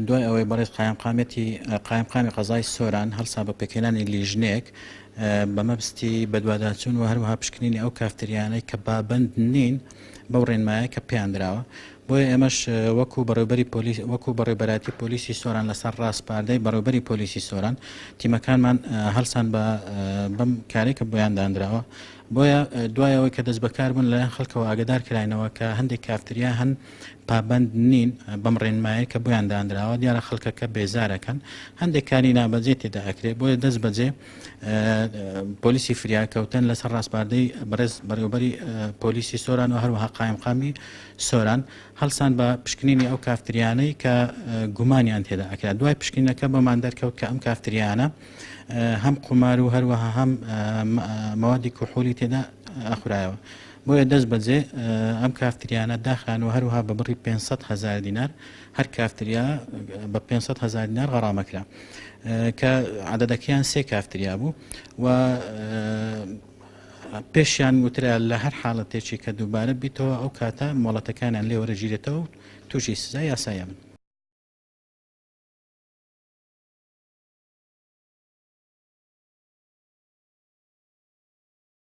دوای ئەوەی بەڕێز قایمقامی قەزای سۆران هەڵسا بە پێکێنانی لیژنێک بە مەبستی بەدواداچوون و هەروەها پشکنینی ئەو کافتریانەی کە بابند نین بەو ڕێنمایە کە پێیان درراوە بۆیە ئێمەش وەکو بەڕێبەراتی پۆلیسی سۆران لەسەر ڕاستپاردەی بەڕێوبەری پۆلیسی سۆران تیمەکانمان هەڵسان بەم کارێک کە بۆیان دانراوە بۆیە دوایەوەی کە دەست بەکار بوون لەلایەن خەڵکەوە ئاگدار کراینەوە کە هەندێک کافتریا هەن پابند نین بەم ڕێنمایی کە بۆیان دانراوە دیارە خەڵکەکە بێزارەکەن هەندێک کاری نابەجێ تێدا ئەکرێت بۆیە دەست بەجێ پۆلیسی فریاکەوتن لەسەر ڕاستپاردەی بەڕێز بەڕێوبەری پۆلیسی سۆران و هەروەها قایمقامی سۆران هەڵسان بە پشکنینی ئەو کافتریانەی کە گومانیان تێدا ئەکرا دوای پشکنینەکە بەمان دەرکەوت کە ئەم کافتریانە هەم قمار و هەروەها هەم مەوادی کوحولی تێدا ئەخورایەوە بۆیە دەست بەجێ ئەم کافتریانە داخان و هەروەها بە بڕی 500,000 دینار هەر کافتریا بە 500,000 دینار غەڕامەکرا کە عەدەدەکەیان 3 کافتریا بوو و پێشیان وترا لە هەر حاڵەتێکی کە دووبارە بیتەوە ئەو کاتە مۆڵەتەکانیان لێ وەرەگیرێتەوە و تووشی سزای یاسایە بن.